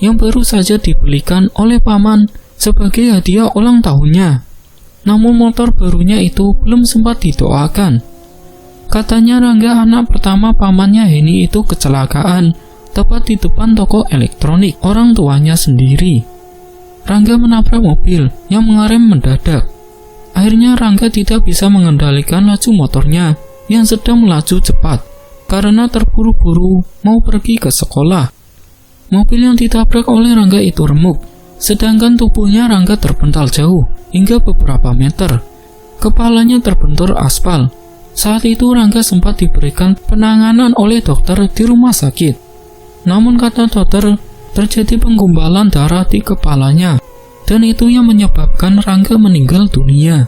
yang baru saja dibelikan oleh paman sebagai hadiah ulang tahunnya. Namun motor barunya itu belum sempat didoakan. Katanya Rangga anak pertama pamannya Heni itu kecelakaan tepat di depan toko elektronik orang tuanya sendiri. Rangga menabrak mobil yang mengerem mendadak. Akhirnya Rangga tidak bisa mengendalikan laju motornya yang sedang melaju cepat karena terburu-buru mau pergi ke sekolah. Mobil yang ditabrak oleh Rangga itu remuk, sedangkan tubuhnya Rangga terpental jauh hingga beberapa meter. Kepalanya terbentur aspal Saat itu Rangga sempat diberikan penanganan oleh dokter di rumah sakit. Namun kata dokter, terjadi penggumpalan darah di kepalanya, dan itu yang menyebabkan Rangga meninggal dunia.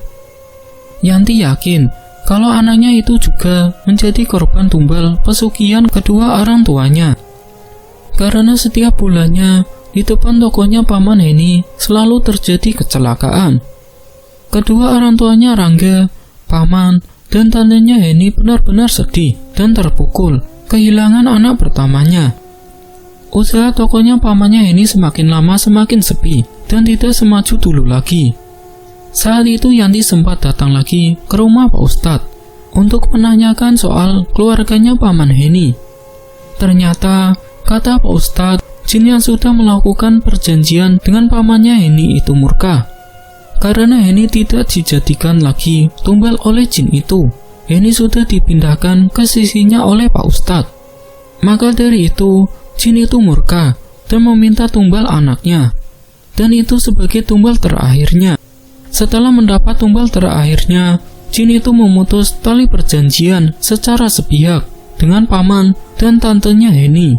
Yanti yakin kalau anaknya itu juga menjadi korban tumbal pesugihan kedua orang tuanya. Karena setiap bulannya di depan tokonya Paman Heni selalu terjadi kecelakaan. Kedua orang tuanya Rangga, Paman, dan tantenya Heni benar-benar sedih dan terpukul kehilangan anak pertamanya. Usaha tokonya pamannya Heni semakin lama semakin sepi dan tidak semaju dulu lagi. Saat itu Yanti sempat datang lagi ke rumah Pak Ustadz untuk menanyakan soal keluarganya Paman Heni. Ternyata, kata Pak Ustadz, jin yang sudah melakukan perjanjian dengan pamannya Heni itu murka. Karena Heni tidak dijadikan lagi tumbal oleh jin itu, Heni sudah dipindahkan ke sisinya oleh Pak Ustadz. Maka dari itu, jin itu murka dan meminta tumbal anaknya. Dan itu sebagai tumbal terakhirnya. Setelah mendapat tumbal terakhirnya, jin itu memutus tali perjanjian secara sepihak dengan paman dan tantenya Heni.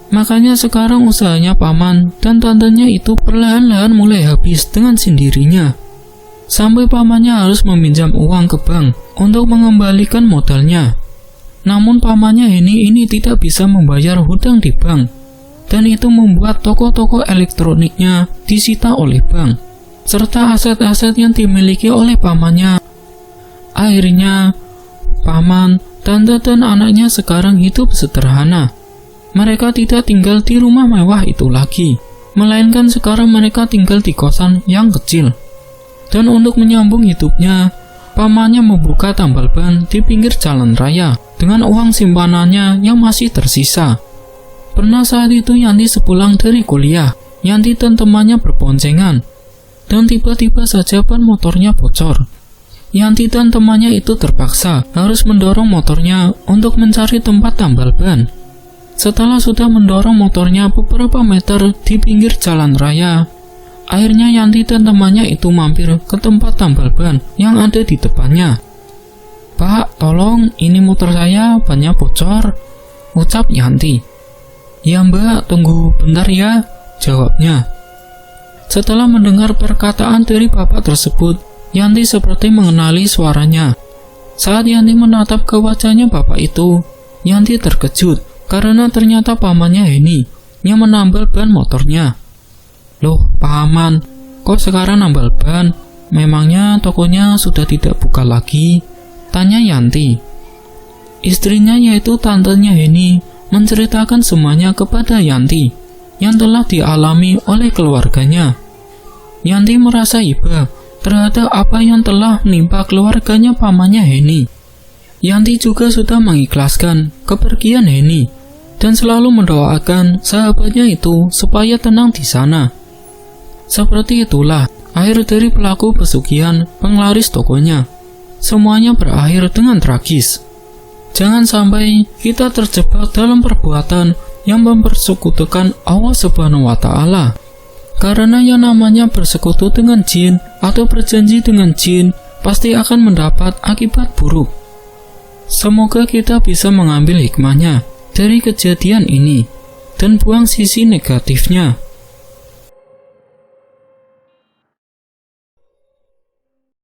Makanya sekarang usahanya paman dan tantenya itu perlahan-lahan mulai habis dengan sendirinya. Sampai pamannya harus meminjam uang ke bank untuk mengembalikan modalnya. Namun pamannya Heni ini tidak bisa membayar hutang di bank. Dan itu membuat toko-toko elektroniknya disita oleh bank, serta aset-aset yang dimiliki oleh pamannya. Akhirnya, paman, tante, dan anaknya sekarang hidup sederhana. Mereka tidak tinggal di rumah mewah itu lagi, melainkan sekarang mereka tinggal di kosan yang kecil. Dan untuk menyambung hidupnya, pamannya membuka tambal ban di pinggir jalan raya dengan uang simpanannya yang masih tersisa. Pernah saat itu Yanti sepulang dari kuliah, Yanti dan temannya berboncengan, dan tiba-tiba saja ban motornya bocor. Yanti dan temannya itu terpaksa harus mendorong motornya untuk mencari tempat tambal ban. Setelah sudah mendorong motornya beberapa meter di pinggir jalan raya, akhirnya Yanti dan temannya itu mampir ke tempat tambal ban yang ada di depannya. "Pak, tolong, ini motor saya bannya bocor," ucap Yanti. "Ya Mbak, tunggu bentar ya," jawabnya. Setelah mendengar perkataan dari bapak tersebut, Yanti seperti mengenali suaranya. Saat Yanti menatap ke wajahnya bapak itu, Yanti terkejut karena ternyata pamannya Heni yang menambal ban motornya. "Loh, paman, kok sekarang nambal ban? Memangnya tokonya sudah tidak buka lagi?" tanya Yanti. Istrinya yaitu tantenya Heni menceritakan semuanya kepada Yanti yang telah dialami oleh keluarganya. Yanti merasa iba terhadap apa yang telah menimpa keluarganya pamannya Heni. Yanti juga sudah mengikhlaskan kepergian Heni dan selalu mendoakan sahabatnya itu supaya tenang di sana. Seperti itulah akhir dari pelaku pesugihan penglaris tokonya. Semuanya berakhir dengan tragis. Jangan sampai kita terjebak dalam perbuatan yang mempersekutukan Allah Subhanahu wa Ta'ala. Karena yang namanya bersekutu dengan jin atau berjanji dengan jin pasti akan mendapat akibat buruk. Semoga kita bisa mengambil hikmahnya dari kejadian ini dan buang sisi negatifnya.